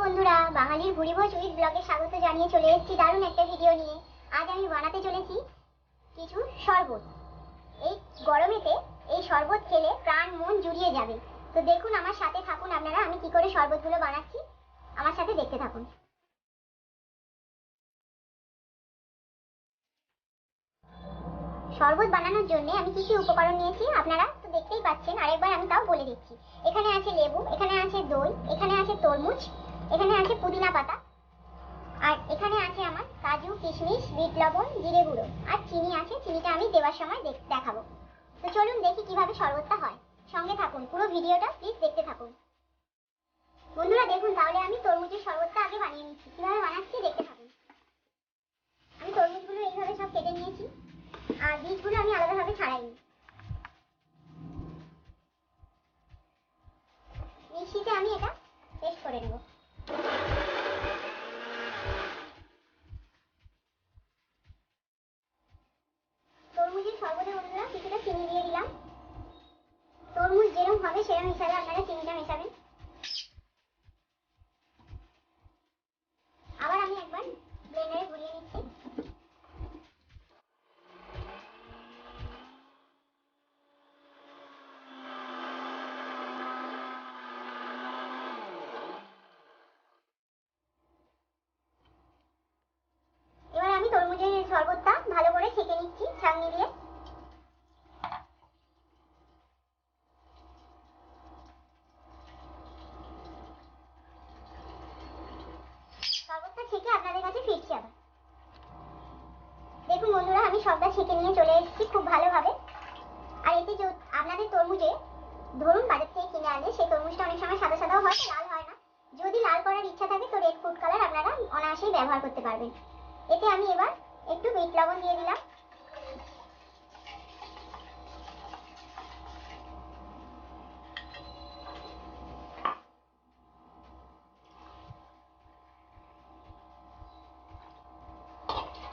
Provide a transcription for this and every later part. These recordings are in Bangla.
বন্ধুরা, বাঙালির ভুরিভোজ উইথ ব্লগে স্বাগত জানিয়ে চলে এসেছি দারুণ একটা ভিডিও নিয়ে। আজ আমি বানাতে চলেছি কিছু শরবত। এই গরমেতে এই শরবত খেলে প্রাণ মন জুড়িয়ে যাবে। তো দেখুন, আমার সাথে থাকুন আপনারা, আমি কি করে শরবতগুলো বানাচ্ছি আমার সাথে দেখতে থাকুন। শরবত বানানোর জন্য আমি কি কি উপকরণ নিয়েছি আপনারা তো দেখতেই পাচ্ছেন, আরেকবার আমি তাও বলে দিচ্ছি। এখানে আছে লেবু, এখানে আছে দই, এখানে আছে তরমুজ, এখানে আছে পুদিনা পাতা, আর এখানে আছে আমার কাজু, কিশমিশ, বিট লবণ, জিরে গুঁড়ো, আর চিনি আছে। চিনিটা আমি দেওয়ার সময় দেখাবো। তো চলুন দেখি কিভাবে শরবতটা হয়। সঙ্গে থাকুন, পুরো ভিডিওটা প্লিজ দেখতে থাকুন। বন্ধুরা দেখুন, তাহলে আমি তরমুজের শরবতটা আগে বানিয়ে নিচ্ছি। কিভাবে বানাচ্ছি দেখতে থাকুন। আমি তরমুজগুলো এইভাবে সব কেটে নিয়েছি, আর বীজগুলো আমি আলাদাভাবে ছাড়াইনি। মিক্সিতে আমি এটা পেস্ট করে নেব। তরমুজের শরবতে বন্ধুরা কিছুটা চিনি দিয়ে দিলাম। তরমুজ যেরকম হবে সেরকম হিসাবে আপনারা চিনিটা মেশাবেন। আবার আমি একবার ব্লেন্ডারে ঘুরিয়ে নিচ্ছি। এবার আমি তরমুজের শরবতটা ভালো করে ছেঁকে নিচ্ছি ছাঁকনি দিয়ে। শরবতটা ছেঁকে আপনাদের কাছে ফিরছি আবার। দেখুন বন্ধুরা, আমি সবটা ছেঁকে নিয়ে চলে এসেছি খুব ভালোভাবে। আর এতে আপনাদের তরমুজে ধরুন বাজার থেকে কিনে আনলে সেই তরমুজটা অনেক সময় সাদা সাদাও হয়, লাল হয় না। যদি লাল করার ইচ্ছা থাকে তো রেড ফুড কালার আপনারা অনায়াসেই ব্যবহার করতে পারবেন। এতে আমি এবার একটু বিট লবণ দিয়ে দিলাম।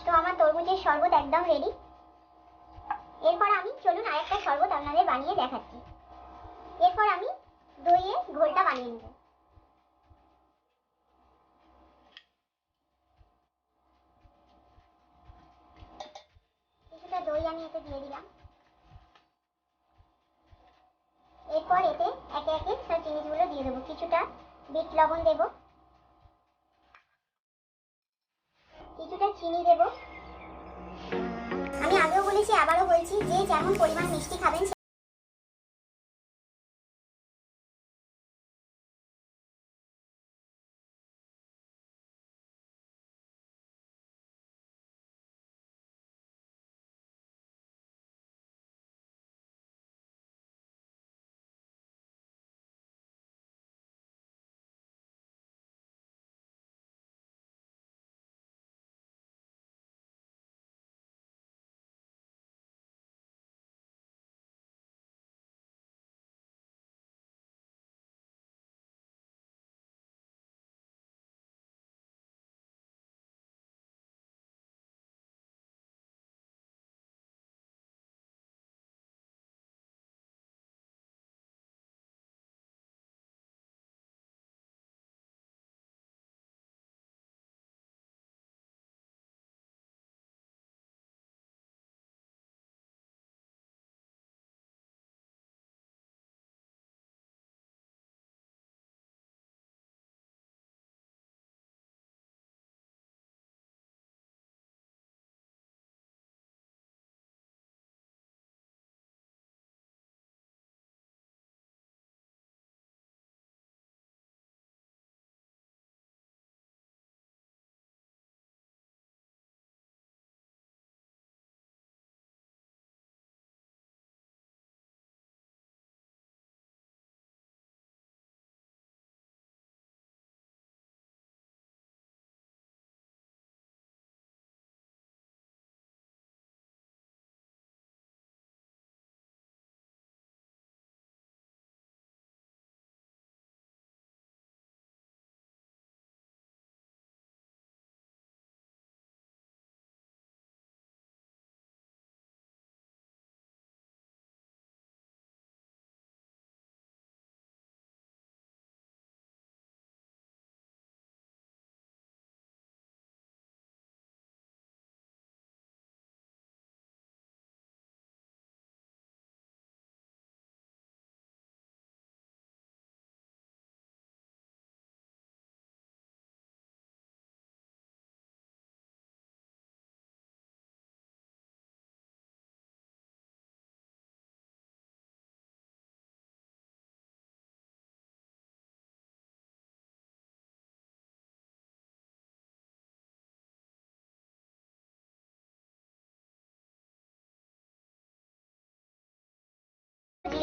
তো আমার তরমুজের শরবত একদম রেডি। এরপর আমি চলুন আরেকটা শরবত আপনাদের বানিয়ে দেখাচ্ছি। এরপর আমি দইয়ের ঘোলটা বানিয়ে নেব। কিছুটা দই আমি এতে দিয়ে দিলাম। এরপর এতে একে একে সব জিনিসগুলো দিয়ে দেবো। কিছুটা বিট লবণ দেব, কিছুটা চিনি দেব। আমি আগেও বলেছি, আবারও বলছি, যে যেমন পরিমাণ মিষ্টি খাবেন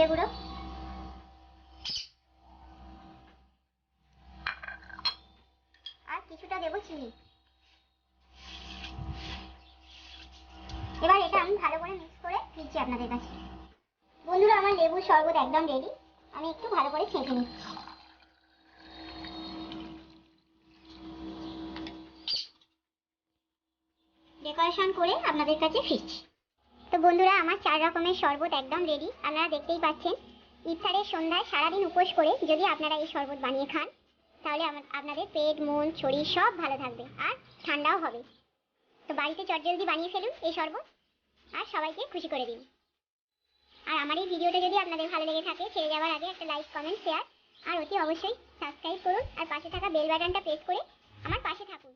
জিরে গুঁড়ো, আর কিছুটা দেবো চিনি। এবার এটা আমি ভালো করে মিক্স করে দিচ্ছি আপনাদের কাছে। বন্ধুরা, আমার লেবুর শরবত একদম রেডি। আমি একটু ভালো করে ছেঁকে নিচ্ছি। ডেকোরেশন করে আপনাদের কাছে ফিরছি। তো বন্ধুরা, আমার 4 রকমের শরবত একদম রেডি। আপনারা দেখতেই পাচ্ছেন। ইফতারের সন্ধ্যায় সারাদিন উপোস করে যদি আপনারা এই শরবত বানিয়ে খান, তাহলে আপনাদের পেট, মন, শরীর সব ভালো থাকবে আর ঠান্ডাও হবে। তো বাড়িতে চটজলদি বানিয়ে ফেলুন এই শরবত আর সবাইকে খুশি করে দিন। আর আমার এই ভিডিওটা যদি আপনাদের ভালো লেগে থাকে, ছেড়ে যাওয়ার আগে একটা লাইক, কমেন্ট, শেয়ার আর অতি অবশ্যই সাবস্ক্রাইব করুন আর পাশে থাকা বেল বাটনটা প্রেস করে আমার পাশে থাকুন।